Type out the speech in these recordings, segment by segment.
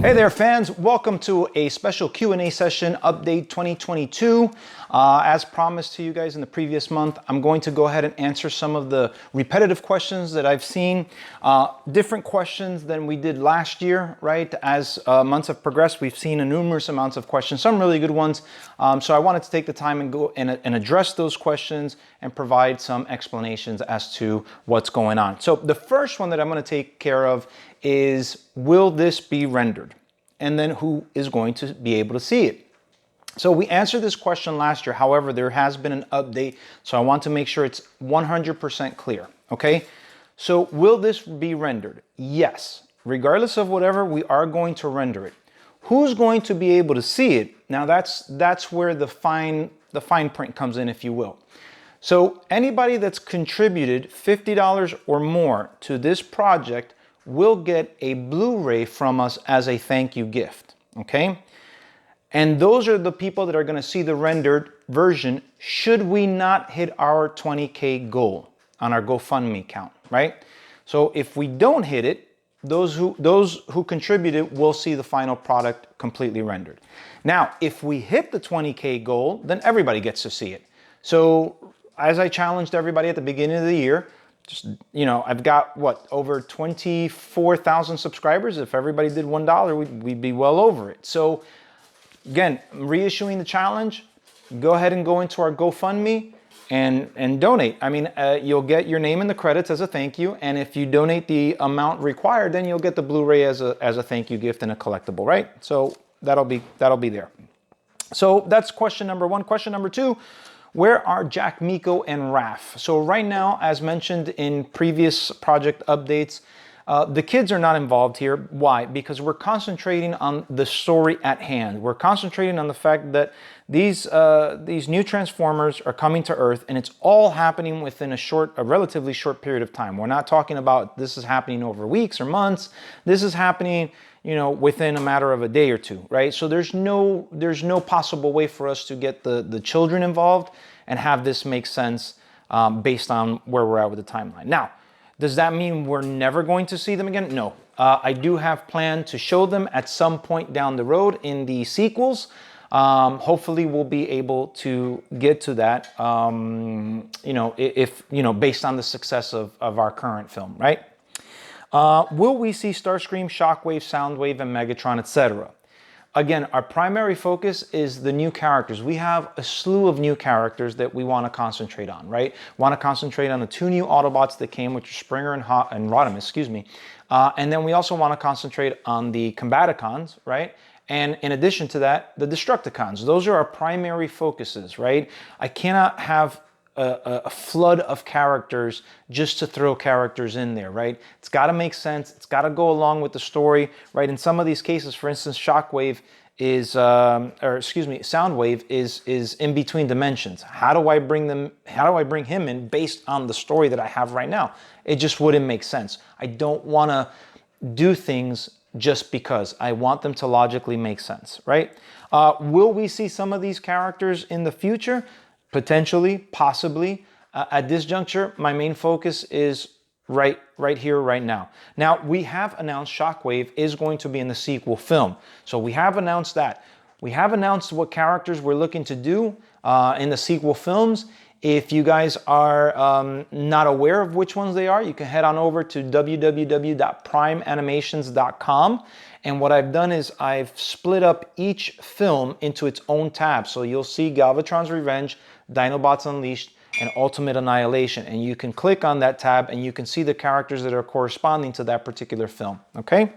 Hey there fans, welcome to a special Q&A session update 2022. As promised to you guys in the previous month, I'm going to go ahead and answer some of the repetitive questions that I've seen. Different questions than we did last year, right? As months have progressed, we've seen numerous amounts of questions, some really good ones. So I wanted to take the time and go and address those questions and provide some explanations as to what's going on. So the first one that I'm going to take care of is, will this be rendered? And then who is going to be able to see it? So we answered this question last year. However, there has been an update. So I want to make sure it's 100% clear. Okay. So will this be rendered? Yes. Regardless of whatever, we are going to render it. Who's going to be able to see it? Now that's where the fine print comes in, if you will. So anybody that's contributed $50 or more to this project will get a Blu-ray from us as a thank you gift, okay? And those are the people that are gonna see the rendered version should we not hit our 20K goal on our GoFundMe count, right? So if we don't hit it, those who contributed will see the final product completely rendered. Now, if we hit the 20K goal, then everybody gets to see it. So as I challenged everybody at the beginning of the year, just, you know, I've got what, over 24,000 subscribers. If everybody did $1, we'd be well over it. So again, I'm reissuing the challenge. Go ahead and go into our GoFundMe and donate. I mean, you'll get your name in the credits as a thank you. And if you donate the amount required, then you'll get the Blu-ray as a thank you gift and a collectible, right? So that'll be there. So that's question number one. Question number two. Where are Jack, Miko, and Raph? So right now, as mentioned in previous project updates, the kids are not involved here. Why? Because we're concentrating on the story at hand. We're concentrating on the fact that these new Transformers are coming to Earth, and it's all happening within a relatively short period of time. We're not talking about this is happening over weeks or months. This is happening, you know, within a matter of a day or two, right? So there's no possible way for us to get the children involved and have this make sense based on where we're at with the timeline. Now, does that mean we're never going to see them again? No. I do have planned to show them at some point down the road in the sequels. Hopefully we'll be able to get to that, you know, if, you know, based on the success of our current film, right? Will we see Starscream, Shockwave, Soundwave, and Megatron, etc.? Again, our primary focus is the new characters. We have a slew of new characters that we want to concentrate on, right? Want to concentrate on the two new Autobots that came, which are Springer and Rodimus, excuse me. And then we also want to concentrate on the Combaticons, right? And in addition to that, the Destructicons. Those are our primary focuses, right? I cannot have a flood of characters just to throw characters in there, right? It's got to make sense. It's got to go along with the story, right? In some of these cases, for instance, Shockwave is, Soundwave is in between dimensions. How do I bring him in based on the story that I have right now? It just wouldn't make sense. I don't want to do things just because. I want them to logically make sense, right? Will we see some of these characters in the future? Potentially, possibly. At this juncture, my main focus is right here, right now. Now, we have announced Shockwave is going to be in the sequel film. So we have announced that. We have announced what characters we're looking to do in the sequel films. If you guys are not aware of which ones they are, you can head on over to www.primeanimations.com. And what I've done is I've split up each film into its own tab. So you'll see Galvatron's Revenge, Dinobots Unleashed, and Ultimate Annihilation. And you can click on that tab and you can see the characters that are corresponding to that particular film, okay?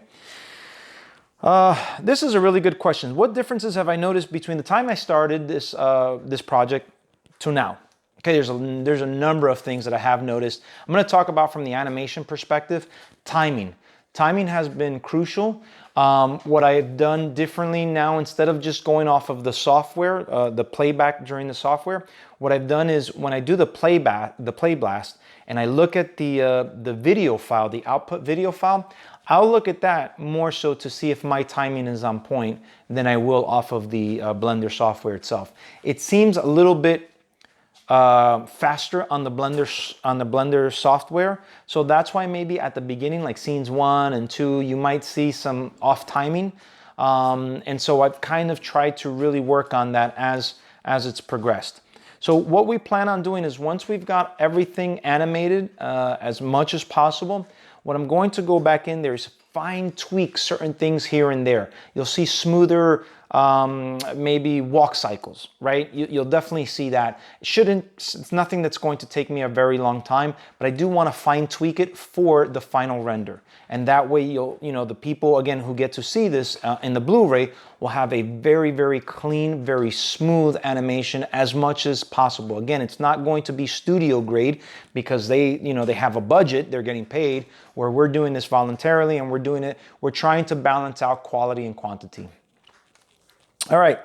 This is a really good question. What differences have I noticed between the time I started this project to now? Okay, there's a number of things that I have noticed. I'm going to talk about from the animation perspective. Timing. Timing has been crucial. What I've done differently now, instead of just going off of the software, the playback during the software, what I've done is when I do the play blast, and I look at the video file, the output video file, I'll look at that more so to see if my timing is on point than I will off of the Blender software itself. It seems a little bit faster on the Blender software. So that's why maybe at the beginning, like scenes 1 and 2, you might see some off timing. And so I've kind of tried to really work on that as it's progressed. So what we plan on doing is once we've got everything animated as much as possible, what I'm going to go back in there is fine tweak certain things here and there. You'll see smoother maybe walk cycles, right? You'll definitely see that. It's nothing that's going to take me a very long time, but I do want to fine tweak it for the final render. And that way the people, again, who get to see this in the Blu-ray will have a very, very clean, very smooth animation as much as possible. Again, it's not going to be studio grade because they have a budget, they're getting paid, where we're doing this voluntarily and we're trying to balance out quality and quantity. All right,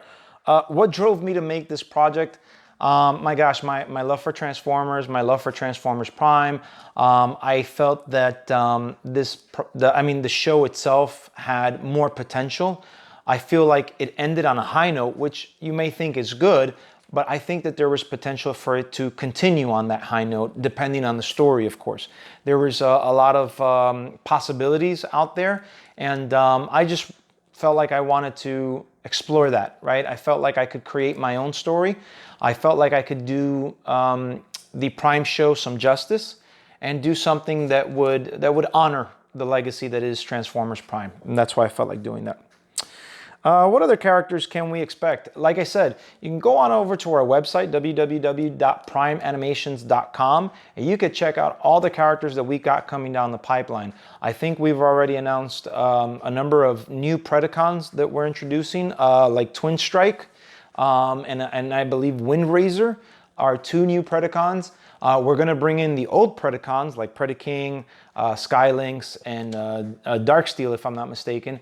what drove me to make this project? My gosh, my love for Transformers, my love for Transformers Prime. I felt that the show itself had more potential. I feel like it ended on a high note, which you may think is good, but I think that there was potential for it to continue on that high note, depending on the story, of course. There was a lot of possibilities out there, and I just felt like I wanted to explore that, right? I felt like I could create my own story. I felt like I could do the Prime show some justice and do something that would honor the legacy that is Transformers Prime. And that's why I felt like doing that. What other characters can we expect? Like I said, you can go on over to our website, www.primeanimations.com, and you can check out all the characters that we got coming down the pipeline. I think we've already announced a number of new Predacons that we're introducing, like Twin Strike, and I believe Windrazor are 2 new Predacons. We're going to bring in the old Predacons like Predaking, Skylynx, and Darksteel, if I'm not mistaken.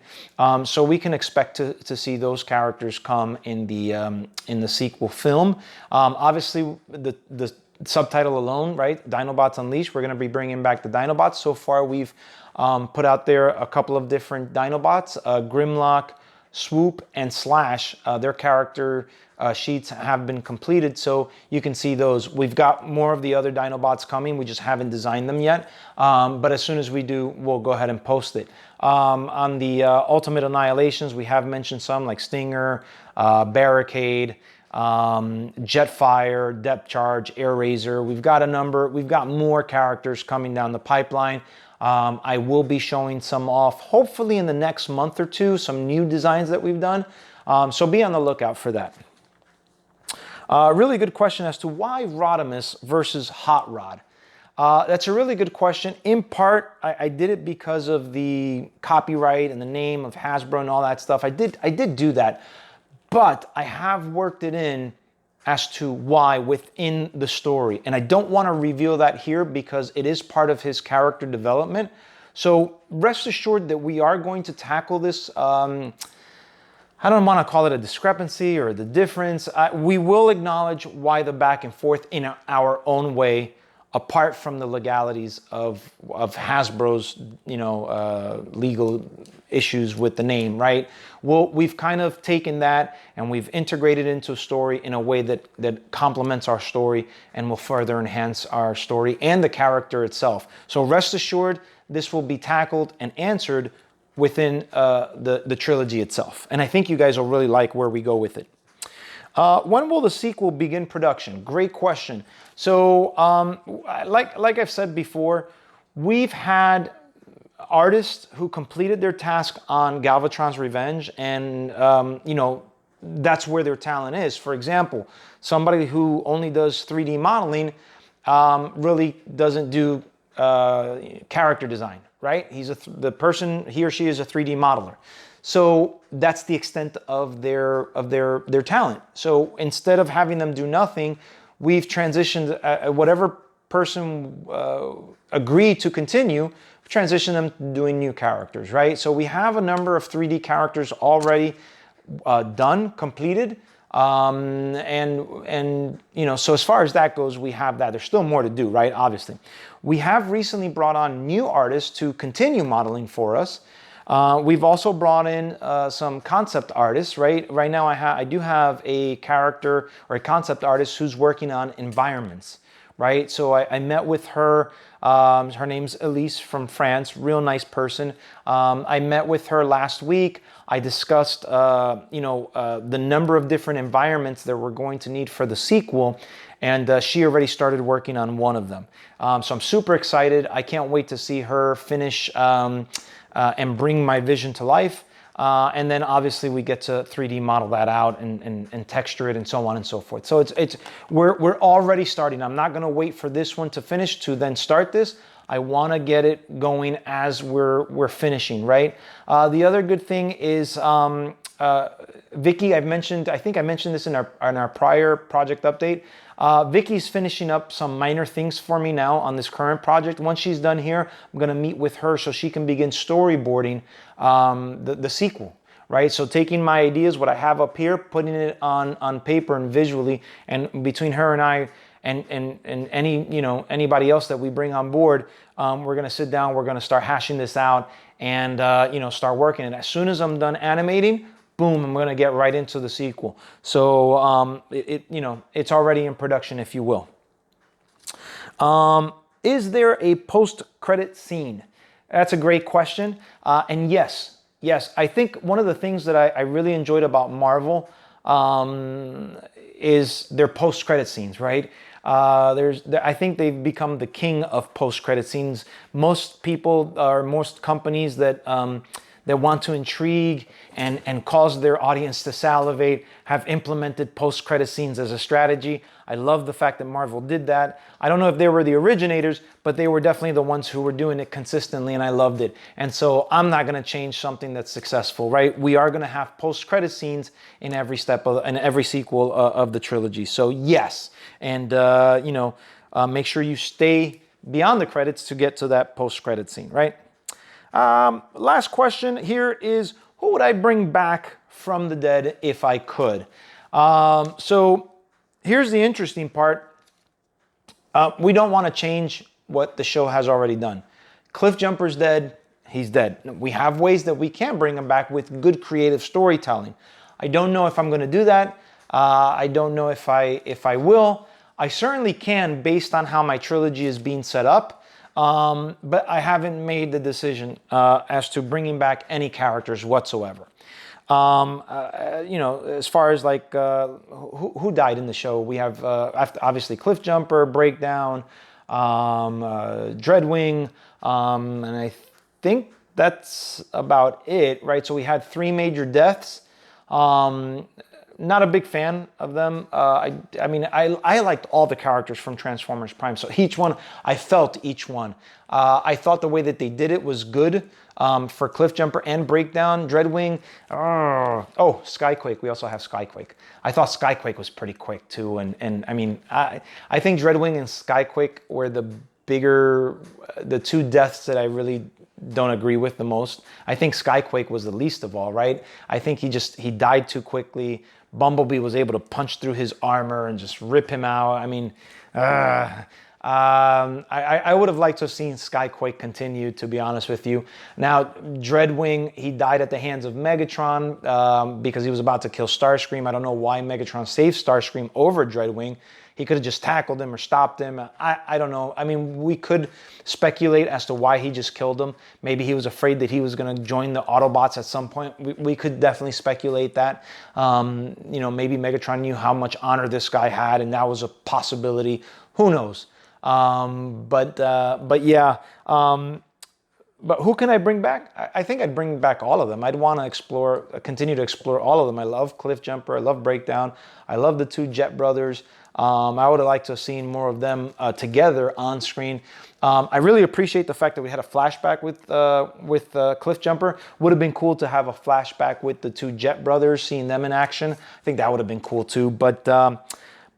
So we can expect to see those characters come in the sequel film. Obviously, the subtitle alone, right? Dinobots Unleashed. We're going to be bringing back the Dinobots. So far, we've put out there a couple of different Dinobots, Grimlock, Swoop, and Slash. Their character sheets have been completed, so you can see those. We've got more of the other Dinobots coming. We just haven't designed them yet, but as soon as we do, we'll go ahead and post it. On the Ultimate Annihilations, we have mentioned some like Stinger, Barricade, Jetfire, Depth Charge, Air Razor. We've got more characters coming down the pipeline. I will be showing some off, hopefully in the next month or two, some new designs that we've done. So be on the lookout for that. Really good question as to why Rodimus versus Hot Rod. That's a really good question. In part, I did it because of the copyright and the name of Hasbro and all that stuff. I did do that, but I have worked it in as to why within the story. And I don't want to reveal that here because it is part of his character development. So rest assured that we are going to tackle this. I don't want to call it a discrepancy or the difference. We will acknowledge why the back and forth in our own way, apart from the legalities of Hasbro's, legal issues with the name, right? We've kind of taken that and we've integrated into a story in a way that complements our story and will further enhance our story and the character itself. So rest assured, this will be tackled and answered within the trilogy itself. And I think you guys will really like where we go with it. When will the sequel begin production? Great question. So like I've said before, we've had artists who completed their task on Galvatron's Revenge, and that's where their talent is. For example, somebody who only does 3D modeling really doesn't do character design, right? He or she is a 3D modeler. So that's the extent of their talent. So instead of having them do nothing, we've transitioned whatever person agreed to continue, transition them to doing new characters, right? So we have a number of 3D characters already done, completed. So as far as that goes, we have that. There's still more to do, right? Obviously. We have recently brought on new artists to continue modeling for us. We've also brought in some concept artists, right? Right now I do have a character or a concept artist who's working on environments, right? So I met with her. Her name's Elise from France, real nice person. I met with her last week. I discussed, the number of different environments that we're going to need for the sequel, and she already started working on one of them. So I'm super excited. I can't wait to see her finish and bring my vision to life. And then obviously we get to 3D model that out and texture it and so on and so forth. So we're already starting. I'm not gonna wait for this one to finish to then start this. I wanna get it going as we're finishing, right? The other good thing is Vicky, I think I mentioned this in our prior project update. Vicky's finishing up some minor things for me now on this current project. Once she's done here, I'm gonna meet with her so she can begin storyboarding the sequel, right? So taking my ideas, what I have up here, putting it on paper and visually, and between her and I and anybody else that we bring on board, we're gonna sit down, we're gonna start hashing this out and start working. And as soon as I'm done animating, boom, I'm gonna get right into the sequel. So it's already in production, if you will. Is there a post-credit scene? That's a great question. And yes, I think one of the things that I really enjoyed about Marvel is their post-credit scenes, right? I think they've become the king of post-credit scenes. Most people or most companies that want to intrigue and cause their audience to salivate have implemented post-credit scenes as a strategy. I love the fact that Marvel did that. I don't know if they were the originators, but they were definitely the ones who were doing it consistently, and I loved it. And so I'm not gonna change something that's successful, right? We are gonna have post-credit scenes in every step in every sequel of the trilogy. So yes, and make sure you stay beyond the credits to get to that post-credit scene, right? Last question here is, who would I bring back from the dead if I could? So here's the interesting part. We don't want to change what the show has already done. Cliffjumper's dead. He's dead. We have ways that we can bring him back with good creative storytelling. I don't know if I'm going to do that. I don't know if I will. I certainly can based on how my trilogy is being set up. But I haven't made the decision as to bringing back any characters whatsoever. As far as like who died in the show, we have obviously Cliffjumper, Breakdown, Dreadwing, and I think that's about it, right? So we had 3 major deaths. Not a big fan of them. I liked all the characters from Transformers Prime. So each one, I felt each one. I thought the way that they did it was good for Cliffjumper and Breakdown. Dreadwing, Skyquake. We also have Skyquake. I thought Skyquake was pretty quick too. And I think Dreadwing and Skyquake were the 2 deaths that I really don't agree with the most. I think Skyquake was the least of all, right? I think he died too quickly. Bumblebee was able to punch through his armor and just rip him out. I would have liked to have seen Skyquake continue, to be honest with you. Now, Dreadwing, he died at the hands of Megatron because he was about to kill Starscream. I don't know why Megatron saved Starscream over Dreadwing. He could have just tackled him or stopped him. I don't know. I mean, we could speculate as to why he just killed him. Maybe he was afraid that he was going to join the Autobots at some point. We could definitely speculate that. Maybe Megatron knew how much honor this guy had, and that was a possibility. Who knows? But yeah. But who can I bring back? I think I'd bring back all of them. I'd want to continue to explore all of them. I love Cliffjumper. I love Breakdown. I love the 2 Jet brothers. I would have liked to have seen more of them together on screen. I really appreciate the fact that we had a flashback with Cliffjumper. Would have been cool to have a flashback with the 2 Jet brothers, seeing them in action. I think that would have been cool too.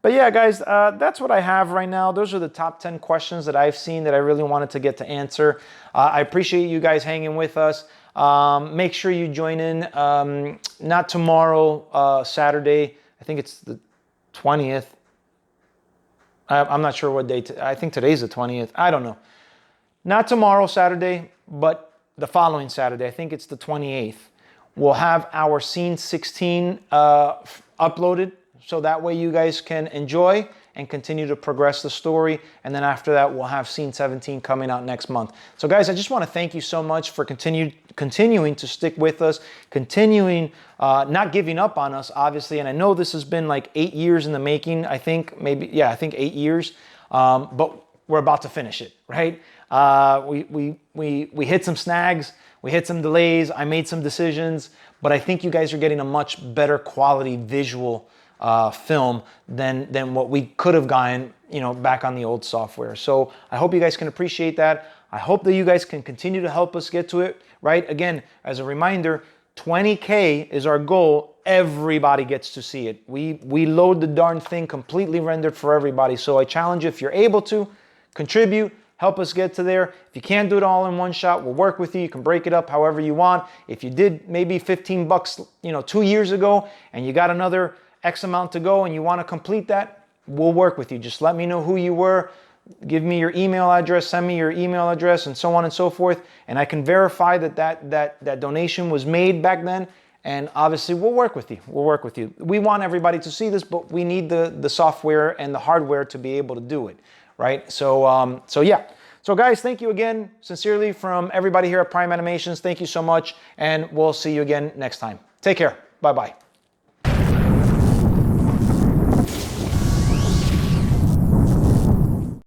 But yeah, guys, that's what I have right now. Those are the top 10 questions that I've seen that I really wanted to get to answer. I appreciate you guys hanging with us. Make sure you join in. Not tomorrow, Saturday. I think it's the 20th. I'm not sure what day. I think today's the 20th. I don't know. Not tomorrow, Saturday, but the following Saturday, I think it's the 28th, we'll have our scene 16 uploaded, so that way you guys can enjoy and continue to progress the story. And then after that, we'll have scene 17 coming out next month. So guys, I just want to thank you so much for continuing to stick with us, continuing, not giving up on us, obviously. And I know this has been like 8 years in the making. I think I think 8 years, but we're about to finish it, right? We hit some snags, we hit some delays, I made some decisions, but I think you guys are getting a much better quality visual film than what we could have gotten, back on the old software. So I hope you guys can appreciate that. I hope that you guys can continue to help us get to it, right? Again, as a reminder, 20K is our goal. Everybody gets to see it. We load the darn thing completely rendered for everybody. So I challenge you, if you're able to, contribute, help us get to there. If you can't do it all in one shot, we'll work with you. You can break it up however you want. If you did maybe 15 bucks, 2 years ago, and you got another X amount to go and you want to complete that, we'll work with you. Just let me know who you were, give me your email address, send me your email address, and so on and so forth, and I can verify that donation was made back then. And obviously we'll work with you. We'll work with you. We want everybody to see this, but we need the software and the hardware to be able to do it, right? So yeah. So guys, thank you again, sincerely, from everybody here at Prime Animations. Thank you so much, and we'll see you again next time. Take care. Bye-bye.